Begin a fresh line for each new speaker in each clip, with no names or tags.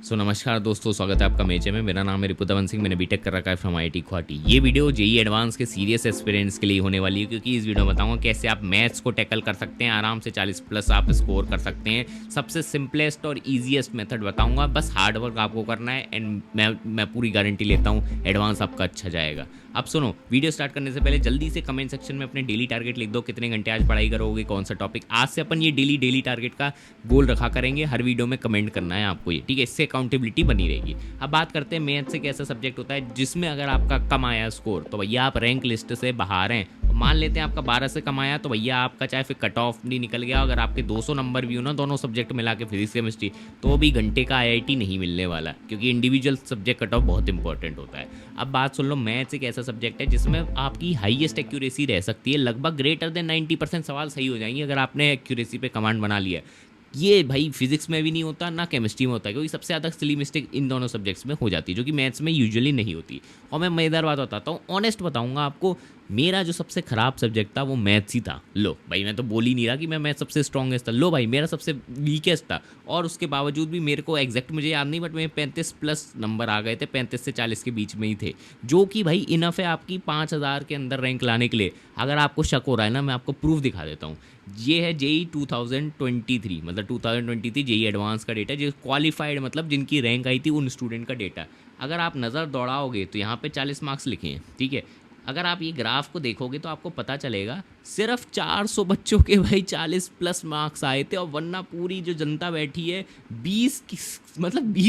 नमस्कार दोस्तों, स्वागत है आपका मेचे में। मेरा नाम है रिपुदमन सिंह, मैंने बीटेक कर रखा है फ्रॉम आईआईटी गुवाहाटी। ये वीडियो जेई एडवांस के सीरियस एस्पिरेंट्स के लिए होने वाली है, क्योंकि इस वीडियो में बताऊंगा कैसे आप मैथ्स को टैकल कर सकते हैं, आराम से 40 प्लस आप स्कोर कर सकते हैं। सबसे सिंपलेस्ट और ईजिएस्ट मेथड बताऊंगा, बस हार्ड वर्क आपको करना है एंड मैं पूरी गारंटी लेता हूँ एडवांस आपका अच्छा जाएगा। अब सुनो, वीडियो स्टार्ट करने से पहले जल्दी से कमेंट सेक्शन में अपने डेली टारगेट लिख दो, कितने घंटे आज पढ़ाई करोगे, कौन सा टॉपिक। आज से अपन ये डेली टारगेट का गोल रखा करेंगे, हर वीडियो में कमेंट करना है आपको ये, ठीक है। इससे अकाउंटेबिलिटी बनी रहेगी। अब बात करते हैं मैथ्स एक ऐसा सब्जेक्ट होता है जिसमें अगर आपका कम आया स्कोर तो भैया आप रैंक लिस्ट से बाहर हैं। मान लेते हैं आपका 12 से कम आया तो भैया आपका चाहे फिर कट ऑफ नहीं निकल गया, अगर आपके 200 नंबर भी हो ना दोनों सब्जेक्ट मिला के फिजिक्स केमिस्ट्री, तो भी घंटे का आईआईटी नहीं मिलने वाला, क्योंकि इंडिविजुअल सब्जेक्ट कट ऑफ बहुत इंपॉर्टेंट होता है। अब बात सुन लो, मैथ्स एक ऐसा सब्जेक्ट है जिसमें आपकी हाईएस्ट एक्यूरेसी रह सकती है, लगभग ग्रेटर देन 90% सवाल सही हो जाएंगे अगर आपने एक्यूरेसी पे कमांड बना लिया। ये भाई फिजिक्स में भी नहीं होता ना केमिस्ट्री में होता है, क्योंकि सबसे ज़्यादा सिली मिस्टेक इन दोनों सब्जेक्ट्स में हो जाती है, जो कि मैथ्स में यूजुअली नहीं होती। और मैं मज़ेदार बात बताता हूँ, ऑनेस्ट बताऊँगा आपको, मेरा जो सबसे ख़राब सब्जेक्ट था वो मैथ्स ही था। लो भाई, मैं तो बोल ही नहीं रहा कि मैं मैथ सबसे स्ट्रॉन्गेस्ट था, लो भाई मेरा सबसे वीकेस्ट था। और उसके बावजूद भी मेरे को एग्जैक्ट मुझे याद नहीं, बट मेरे 35 प्लस नंबर आ गए थे, 35 से 40 के बीच में ही थे, जो कि भाई इनफ है आपकी 5000 के अंदर रैंक लाने के लिए। अगर आपको शक हो रहा है ना, मैं आपको प्रूफ दिखा देता हूँ। ये है जेई 2023, मतलब 2023 जेई एडवांस का डेटा, जो क्वालिफाइड मतलब जिनकी रैंक आई थी उन स्टूडेंट का डेटा। अगर आप नज़र दौड़ाओगे तो यहाँ पे 40 मार्क्स लिखे हैं, ठीक है। अगर आप ये ग्राफ को देखोगे तो आपको पता चलेगा सिर्फ 400 बच्चों के भाई 40 प्लस मार्क्स आए थे, और वरना पूरी जो जनता बैठी है 20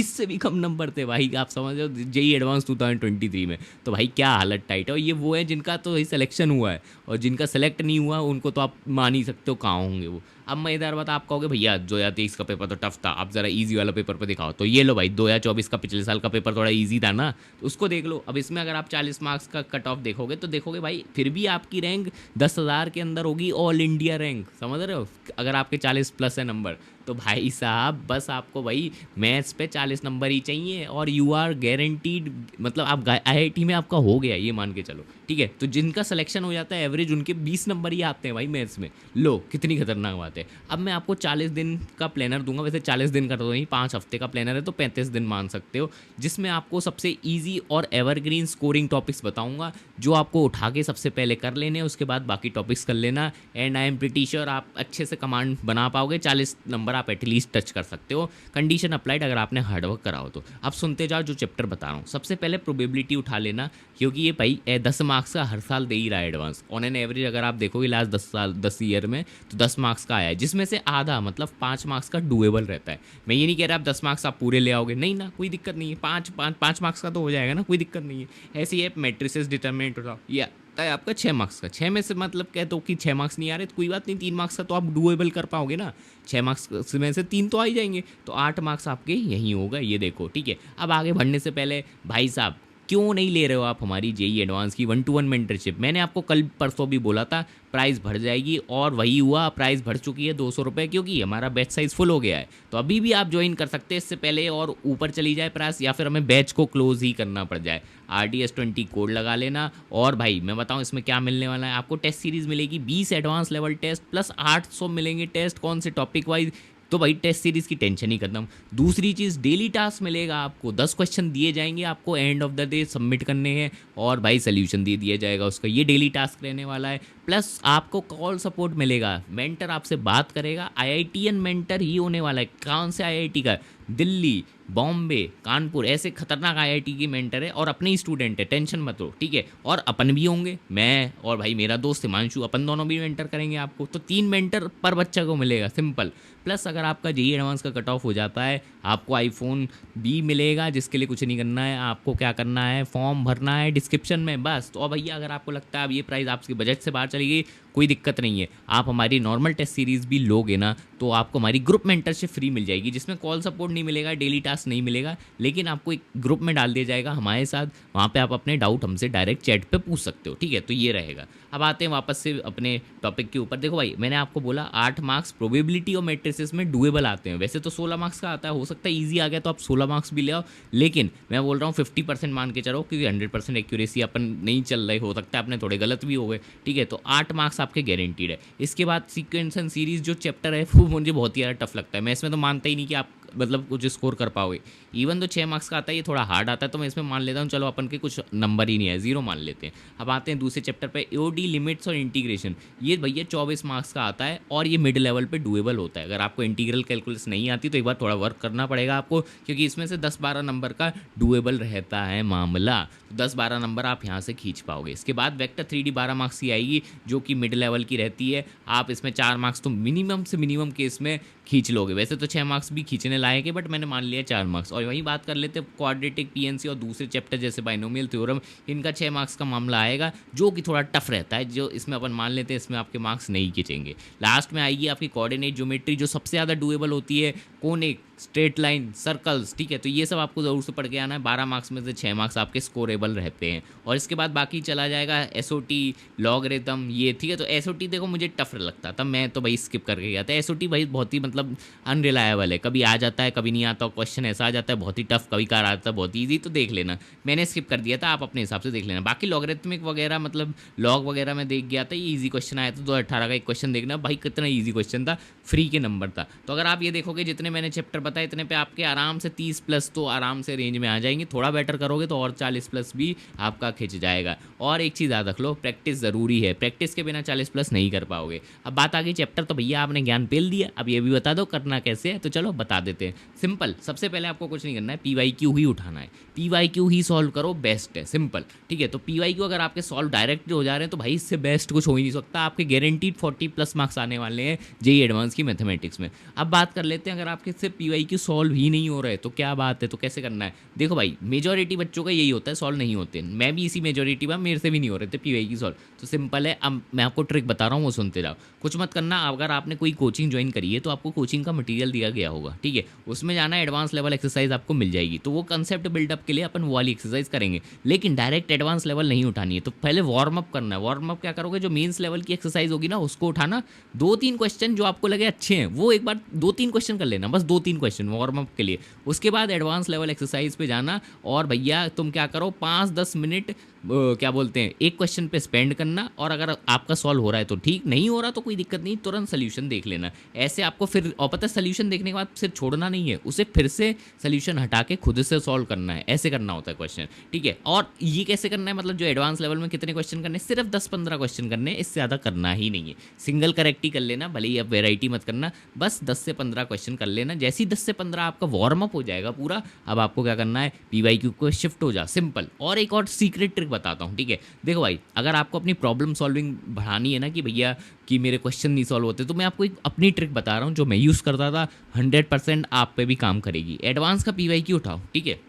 से भी कम नंबर थे भाई। आप समझ रहे हो, जेई एडवांस 2023 में तो भाई क्या हालत टाइट है। और ये वो है जिनका तो ही सिलेक्शन हुआ है, और जिनका सेलेक्ट नहीं हुआ उनको तो आप मान ही सकते हो कहाँ होंगे वो। अब मज़ेदार बात, आप कहोगे भैया 2023 का पेपर तो टफ था, आप ज़रा इजी वाला पेपर पे दिखाओ, तो ये लो भाई 2024 का पिछले साल का पेपर थोड़ा इजी था ना, तो उसको देख लो। अब इसमें अगर आप 40 मार्क्स का कट ऑफ देखोगे तो देखोगे भाई फिर भी आपकी रैंक 10,000 के अंदर होगी, ऑल इंडिया रैंक, समझ रहे हो। अगर आपके 40 प्लस है नंबर तो भाई साहब बस आपको भाई मैथ्स पे 40 नंबर ही चाहिए और यू आर गारंटीड, मतलब आप आईआईटी में आपका हो गया, ये मान के चलो, ठीक है। तो जिनका सिलेक्शन हो जाता है एवरेज उनके 20 नंबर ही आते हैं भाई मैथ्स में। लो कितनी खतरनाक बात है। अब मैं आपको 40 दिन का प्लानर दूंगा, वैसे 40 दिन का तो नहीं, 5 हफ्ते का प्लानर है तो 35 दिन मान सकते हो, जिसमें आपको सबसे ईजी और एवरग्रीन स्कोरिंग टॉपिक्स बताऊंगा, जो आपको उठा के सबसे पहले कर लेने, उसके बाद बाकी टॉपिक्स कर लेना। And I am pretty sure आप अच्छे से कमांड बना पाओगे, 40 नंबर आप एटलीस्ट टच कर सकते हो, कंडीशन अप्लाइड अगर आपने हार्डवर्क करा हो तो। अब सुनते जाओ जो चैप्टर बता रहा हूँ। सबसे पहले प्रोबेबिलिटी उठा लेना, क्योंकि ये भाई 10 मार्क्स का हर साल दे ही रहा है एडवांस। ऑन एन एवरेज अगर आप देखोगे लास्ट 10 ईयर में तो 10 मार्क्स का आया है, जिसमें से आधा मतलब 5 मार्क्स का डुएबल रहता है। मैं ये नहीं कह रहा आप 10 मार्क्स आप पूरे ले आओगे, नहीं ना, कोई दिक्कत नहीं है, 5 मार्क्स का तो हो जाएगा ना, कोई दिक्कत नहीं है। ऐसे ही है मैट्रिसेस डिटरमिनेंट उठाओ, या है आपका 6 मार्क्स का, 6 में से मतलब कहते हो कि 6 मार्क्स नहीं आ रहे तो कोई बात नहीं, 3 मार्क्स का तो आप डुएबल कर पाओगे ना, 6 मार्क्स में से 3 तो आ ही जाएंगे, तो 8 मार्क्स आपके यहीं होगा, ये देखो, ठीक है। अब आगे बढ़ने से पहले भाई साहब, क्यों नहीं ले रहे हो आप हमारी जेई एडवांस की 1-to-1 मेंटरशिप। मैंने आपको कल परसों भी बोला था प्राइस बढ़ जाएगी, और वही हुआ, प्राइस बढ़ चुकी है 200 रुपये, क्योंकि हमारा बैच साइज़ फुल हो गया है। तो अभी भी आप ज्वाइन कर सकते हैं इससे पहले, और ऊपर चली जाए प्राइस, या फिर हमें बैच को क्लोज ही करना पड़ जाए। RDS20 कोड लगा लेना। और भाई मैं बताऊं इसमें क्या मिलने वाला है, आपको टेस्ट सीरीज़ मिलेगी 20 एडवांस लेवल टेस्ट प्लस 800 मिलेंगे टेस्ट, कौन से टॉपिक वाइज, तो भाई टेस्ट सीरीज़ की टेंशन ही खत्म। दूसरी चीज़, डेली टास्क मिलेगा आपको, 10 क्वेश्चन दिए जाएंगे आपको, end of the day submit करने हैं, और भाई सोल्यूशन दे दिया जाएगा उसका, ये डेली टास्क रहने वाला है। प्लस आपको कॉल सपोर्ट मिलेगा, मेंटर आपसे बात करेगा, IITian मेंटर ही होने वाला है। कौन से IIT का, दिल्ली, बॉम्बे, कानपुर, ऐसे खतरनाक IIT की मेंटर है, और अपने ही स्टूडेंट है, टेंशन मत लो, ठीक है। और अपन भी होंगे, मैं और भाई मेरा दोस्त हिमांशु, अपन दोनों भी मेंटर करेंगे आपको, तो 3 मेंटर पर बच्चा को मिलेगा, सिंपल। प्लस अगर आपका जेई एडवांस का कट ऑफ हो जाता है, आपको iPhone भी मिलेगा, जिसके लिए कुछ नहीं करना है, आपको क्या करना है, फॉर्म भरना है डिस्क्रिप्शन में, बस। तो भैया अगर आपको लगता है अब ये प्राइस आपके बजट से बाहर चली गई, कोई दिक्कत नहीं है, आप हमारी नॉर्मल टेस्ट सीरीज़ भी लोगे ना तो आपको हमारी ग्रुप मेंटरशिप फ्री मिल जाएगी, जिसमें कॉल सपोर्ट नहीं मिलेगा, डेली टास्क नहीं मिलेगा, लेकिन आपको एक ग्रुप में डाल दिया जाएगा हमारे साथ, वहाँ पे आप अपने डाउट हमसे डायरेक्ट चैट पे पूछ सकते हो, ठीक है। तो ये रहेगा। अब आते हैं वापस से अपने टॉपिक के ऊपर। देखो भाई, मैंने आपको बोला 8 मार्क्स प्रोबेबिलिटी और मैट्रिसेस में डुएबल आते हैं, वैसे तो 16 मार्क्स का आता है, हो सकता है ईजी आ गया तो आप 16 मार्क्स भी ले आओ, लेकिन मैं बोल रहा हूँ 50% मान के चलो, क्योंकि 100% एक्यूरेसी अपन नहीं चल रही, हो सकता है अपने थोड़े गलत भी हो गए, ठीक है। तो 8 मार्क्स आपके गारंटीड है। इसके बाद सीक्वेंस एंड सीरीज जो चैप्टर है वो मुझे बहुत ही ज़्यादा टफ लगता है, मैं इसमें तो मानता ही नहीं कि आप मतलब कुछ स्कोर कर पाओगे। इवन तो 6 मार्क्स का आता है, ये थोड़ा हार्ड आता है, तो मैं इसमें मान लेता हूँ चलो अपन के कुछ नंबर ही नहीं है, 0 मान लेते हैं। अब आते हैं दूसरे चैप्टर पे, एओडी लिमिट्स और इंटीग्रेशन। ये भैया 24 मार्क्स का आता है और ये मिड लेवल पे डुएबल होता है। अगर आपको इंटीग्रल कैलकुलस नहीं आती तो एक बार थोड़ा वर्क करना पड़ेगा आपको, क्योंकि इसमें से 10-12 नंबर का डुएबल रहता है मामला। तो 10-12 नंबर आप यहाँ से खींच पाओगे। इसके बाद वेक्टर 3D 12 मार्क्स की आएगी, जो कि मिड लेवल की रहती है। आप इसमें 4 मार्क्स तो मिनिमम से मिनिमम केस में खींच लोगे। वैसे तो 6 मार्क्स भी खींचने लायक है, बट मैंने मान लिया 4 मार्क्स। और वहीं बात कर लेते हैं क्वाड्रेटिक पीएनसी और दूसरे चैप्टर जैसे बाइनोमियल थ्योरम, इनका 6 मार्क्स का मामला आएगा, जो कि थोड़ा टफ रहता है, जो इसमें अपन मान लेते हैं इसमें आपके मार्क्स नहीं खींचेंगे। लास्ट में आएगी आपकी कोऑर्डिनेट ज्योमेट्री, जो सबसे ज़्यादा डुएबल होती है, कोनिक, स्ट्रेट लाइन, सर्कल्स, ठीक है। तो ये सब आपको ज़रूर से पढ़ के आना है। 12 मार्क्स में से 6 मार्क्स आपके स्कोरेबल रहते हैं। और इसके बाद बाकी चला जाएगा एसओटी, लॉगरिथम, ये, ठीक है। तो एसओटी देखो मुझे टफ लगता था, मैं तो भाई स्किप करके गया था। एसओटी भाई बहुत ही मतलब अनरिलायबल है, कभी आ जाता है कभी नहीं आता, क्वेश्चन ऐसा आ जाता है बहुत ही टफ, कभी कार आता है बहुत ईजी, तो देख लेना। मैंने स्किप कर दिया था, आप अपने हिसाब से देख लेना। बाकी लॉगरिथमिक वगैरह मतलब लॉग वगैरह में देख गया था, ये ईजी क्वेश्चन आया था। 2018 का एक क्वेश्चन देखना भाई, कितना ईजी क्वेश्चन था, फ्री के नंबर था। तो अगर आप ये देखोगे जितने मैंने चैप्टर बताए इतने पे आपके आराम से 30 प्लस तो आराम से रेंज में आ जाएंगे। थोड़ा बेटर करोगे तो और 40 प्लस भी आपका खिंच जाएगा। और एक चीज़ याद रख लो, प्रैक्टिस ज़रूरी है, प्रैक्टिस के बिना 40 प्लस नहीं कर पाओगे। अब बात आ गई चैप्टर, तो भैया आपने ज्ञान पेल दिया, अब ये भी बता दो करना कैसे है। तो चलो बता देते हैं। सिंपल, सबसे पहले आपको कुछ नहीं करना है, PYQ ही उठाना है, PYQ ही सॉल्व करो, बेस्ट है, सिंपल, ठीक है। तो PYQ अगर आपके सॉल्व डायरेक्ट हो जा रहे हैं तो भाई इससे बेस्ट कुछ हो ही नहीं सकता। आपके गारंटीड 40 प्लस मार्क्स आने वाले हैं जेईई एडवांस की मैथमेटिक्स में। अब बात कर लेते हैं, अगर आपके से PYQ सॉल्व ही नहीं हो रहे तो क्या बात है, तो कैसे करना है। देखो भाई, मेजॉरिटी बच्चों का यही होता है, सॉल्व नहीं होते। मैं भी इसी मेजॉरिटी में, मेरे से भी नहीं हो रहे थे PYQ सॉल्व। तो सिंपल है, अब मैं आपको ट्रिक बता रहा हूँ, वो सुनते जाओ। कुछ मत करना, अगर आपने कोई कोचिंग ज्वाइन करी है तो आपको कोचिंग का मटेरियल दिया गया होगा, ठीक है। उसमें जाना, एडवांस लेवल एक्सरसाइज आपको मिल जाएगी। तो वो कंसेप्ट बिल्डअप के लिए अपन वो वाली एक्सरसाइज करेंगे, लेकिन डायरेक्ट एडवांस लेवल नहीं उठानी है। तो पहले वार्म अप करना है। वार्म अप क्या करोगे, जो मेंस लेवल की एक्सरसाइज होगी ना उसको उठाना, 2-3 क्वेश्चन जो आपको लगे अच्छे हैं वो एक बार 2-3 क्वेश्चन कर लेना, बस 2-3 क्वेश्चन वार्म अप के लिए। उसके बाद एडवांस लेवल एक्सरसाइज पे जाना, और भैया तुम क्या करो, 5-10 मिनट क्या बोलते हैं, एक क्वेश्चन पे स्पेंड करना। और अगर आपका सॉल्व हो रहा है तो ठीक, नहीं हो रहा तो कोई दिक्कत नहीं, तुरंत सोल्यूशन देख लेना। ऐसे आपको फिर, और पता है सोल्यूशन देखने के बाद फिर छोड़ना नहीं है, उसे फिर से सोल्यूशन हटा के खुद से सॉल्व करना है। ऐसे करना होता है क्वेश्चन, ठीक है। और ये कैसे करना है, मतलब जो एडवांस लेवल में कितने क्वेश्चन करने, सिर्फ 10-15 क्वेश्चन करने, इससे ज़्यादा करना ही नहीं है। सिंगल करेक्ट ही कर लेना, भले ही अब वेराइटी मत करना, बस 10 से 15 क्वेश्चन कर लेना। जैसे ही 10 से 15 आपका वार्म अप हो जाएगा पूरा, अब आपको क्या करना है, PYQ को शिफ्ट हो जा, सिंपल। और एक और सीक्रेट ट्रिक बताता हूँ, ठीक है। देखो भाई, अगर आपको अपनी प्रॉब्लम सॉल्विंग बढ़ानी है ना, कि भैया कि मेरे क्वेश्चन नहीं सॉल्व होते, तो मैं आपको एक अपनी ट्रिक बता रहा हूँ जो मैं यूज़ करता था, 100% आप पे भी काम करेगी। एडवांस का PYQ उठाओ, ठीक है।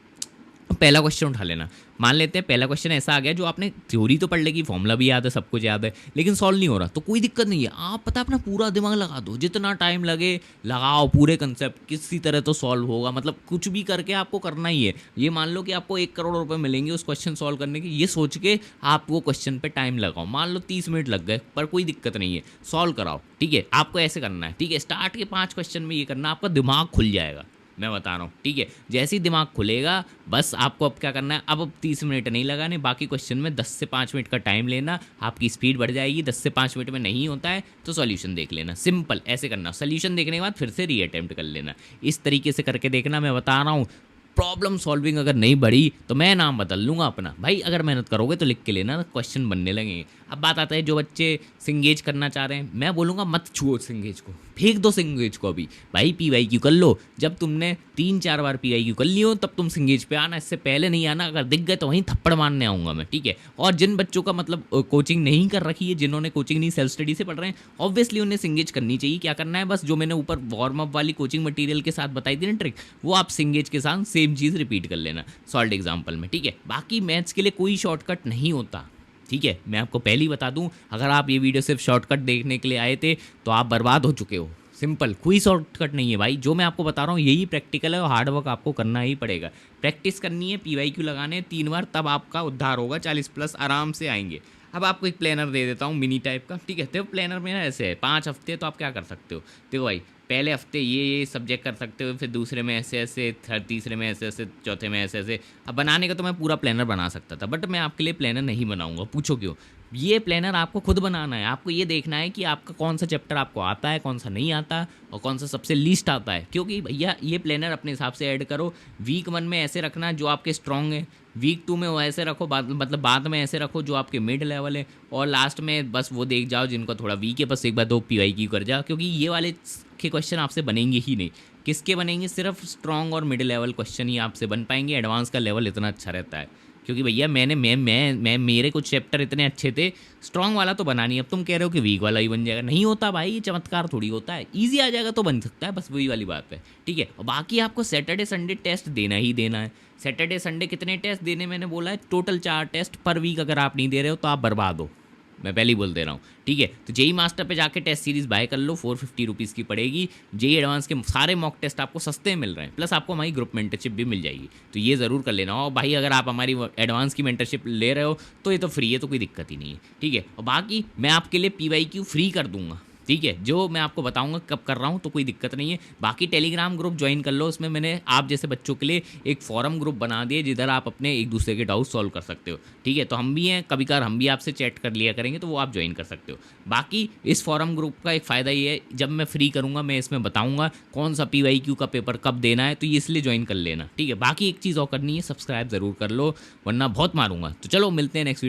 पहला क्वेश्चन उठा लेना। मान लेते हैं पहला क्वेश्चन ऐसा आ गया, जो आपने थ्योरी तो पढ़ लेगी, फॉर्मूला भी याद है, सब कुछ याद है, लेकिन सॉल्व नहीं हो रहा, तो कोई दिक्कत नहीं है। आप पता अपना पूरा दिमाग लगा दो, जितना टाइम लगे लगाओ, पूरे कंसेप्ट किसी तरह तो सॉल्व होगा। मतलब कुछ भी करके आपको करना ही है। ये मान लो कि आपको 1 करोड़ रुपए मिलेंगे उस क्वेश्चन सॉल्व करने के, ये सोच के आप वो क्वेश्चन पे टाइम लगाओ। मान लो 30 मिनट लग गए, पर कोई दिक्कत नहीं है, सॉल्व कराओ, ठीक है। आपको ऐसे करना है, ठीक है। स्टार्ट के 5 क्वेश्चन में ये करना, आपका दिमाग खुल जाएगा, मैं बता रहा हूँ, ठीक है। जैसे ही दिमाग खुलेगा, बस आपको अब क्या करना है, अब 30 मिनट नहीं लगाने, बाकी क्वेश्चन में 10 से 5 मिनट का टाइम लेना, आपकी स्पीड बढ़ जाएगी। 10 से 5 मिनट में नहीं होता है तो सॉल्यूशन देख लेना, सिंपल ऐसे करना। सॉल्यूशन देखने के बाद फिर से रीअटेम्प्ट कर लेना, इस तरीके से करके देखना। मैं बता रहा हूँ, प्रॉब्लम सॉल्विंग अगर नहीं बढ़ी तो मैं नाम बदल लूँगा अपना। भाई अगर मेहनत करोगे तो लिख के लेना, क्वेश्चन बनने लगेंगे। अब बात आता है जो बच्चे सिंगेज करना चाह रहे हैं, मैं बोलूँगा मत छुओ सिंगेज को, फेंक दो सिंगेज को अभी। भाई PYQ कर लो, जब तुमने 3-4 बार PYQ कर लियो तब तुम सिंगेज पे आना, इससे पहले नहीं आना। अगर दिख गए तो वहीं थप्पड़ मारने आऊँगा मैं, ठीक है। और जिन बच्चों का मतलब कोचिंग नहीं कर रखी है, जिन्होंने कोचिंग नहीं सेल्फ स्टडी से पढ़ रहे हैं, ऑब्वियसली उन्हें सिंगेज करनी चाहिए। क्या करना है, बस जो मैंने ऊपर वार्म अप वाली कोचिंग मटेरियल के साथ बताई थी ना ट्रिक, वो आप सिंगेज के साथ सेम चीज़ रिपीट कर लेना सॉल्व एग्जाम्पल में, ठीक है। बाकी मैथ्स के लिए कोई शॉर्टकट नहीं होता, ठीक है। मैं आपको पहले ही बता दूं, अगर आप ये वीडियो सिर्फ शॉर्टकट देखने के लिए आए थे तो आप बर्बाद हो चुके हो। सिंपल, कोई शॉर्टकट नहीं है भाई। जो मैं आपको बता रहा हूँ यही प्रैक्टिकल है, और हार्ड वर्क आपको करना ही पड़ेगा। प्रैक्टिस करनी है, PYQ लगाने 3 बार, तब आपका उद्धार होगा, 40 प्लस आराम से आएंगे। अब आपको एक प्लानर दे देता हूँ मिनी टाइप का, ठीक है। तो प्लानर में ना ऐसे है, 5 हफ्ते तो आप क्या कर सकते हो। देखो भाई, पहले हफ्ते ये सब्जेक्ट कर सकते हो, फिर दूसरे में ऐसे ऐसे, तीसरे में ऐसे ऐसे, चौथे में ऐसे ऐसे। अब बनाने का तो मैं पूरा प्लानर बना सकता था, बट मैं आपके लिए प्लानर नहीं बनाऊंगा। पूछो क्यों? ये प्लानर आपको खुद बनाना है। आपको ये देखना है कि आपका कौन सा चैप्टर आपको आता है, कौन सा नहीं आता, और कौन सा सबसे लीस्ट आता है। क्योंकि भैया ये प्लानर अपने हिसाब से ऐड करो। वीक 1 में ऐसे रखना जो आपके स्ट्रॉन्ग है, वीक 2 में वो ऐसे रखो, मतलब बाद में ऐसे रखो जो आपके मिड लेवल है, और लास्ट में बस वो देख जाओ जिनको थोड़ा वीक है, बस एक बार 2 PYQ कर जाओ। क्योंकि ये वाले के क्वेश्चन आपसे बनेंगे ही नहीं। किसके बनेंगे? सिर्फ स्ट्रॉन्ग और मिड लेवल क्वेश्चन ही आपसे बन पाएंगे। एडवांस का लेवल इतना अच्छा रहता है। क्योंकि भैया मैं मेरे कुछ चैप्टर इतने अच्छे थे, स्ट्रॉन्ग वाला तो बना नहीं। अब तुम कह रहे हो कि वीक वाला ही बन जाएगा, नहीं होता भाई, ये चमत्कार थोड़ी होता है। ईजी आ जाएगा तो बन सकता है, बस वही वाली बात है। ठीक है, और बाकी आपको सैटरडे संडे टेस्ट देना ही देना है। सैटरडे संडे कितने टेस्ट देने मैंने बोला है? Total 4 test per week. अगर आप नहीं दे रहे हो तो आप बर्बाद हो, मैं पहले ही बोल दे रहा हूँ। ठीक है, तो जेई मास्टर पे जाके टेस्ट सीरीज बाय कर लो, 450 रुपीज़ की पड़ेगी। जेई एडवांस के सारे मॉक टेस्ट आपको सस्ते मिल रहे हैं, प्लस आपको हमारी ग्रुप मेंटरशिप भी मिल जाएगी। तो ये ज़रूर कर लेना। और भाई अगर आप हमारी एडवांस की मेंटरशिप ले रहे हो तो ये तो फ्री है, तो कोई दिक्कत ही नहीं है। ठीक है, और बाकी मैं आपके लिए PYQ फ्री कर दूंगा। ठीक है, जो मैं आपको बताऊंगा कब कर रहा हूँ, तो कोई दिक्कत नहीं है। बाकी टेलीग्राम ग्रुप ज्वाइन कर लो, उसमें मैंने आप जैसे बच्चों के लिए एक फॉरम ग्रुप बना दिए जिधर आप अपने एक दूसरे के डाउट सॉल्व कर सकते हो। ठीक है, तो हम भी हैं, कभी कभार हम भी आपसे चैट कर लिया करेंगे, तो वो आप ज्वाइन कर सकते हो। बाकी इस फॉरम ग्रुप का एक फ़ायदा ये है, जब मैं फ्री करूँगा मैं इसमें बताऊँगा कौन सा PYQ का पेपर कब देना है, तो ये इसलिए ज्वाइन कर लेना। ठीक है, बाकी एक चीज़ और करनी है, सब्सक्राइब ज़रूर कर लो, वरना बहुत मारूंगा। तो चलो मिलते हैं नेक्स्ट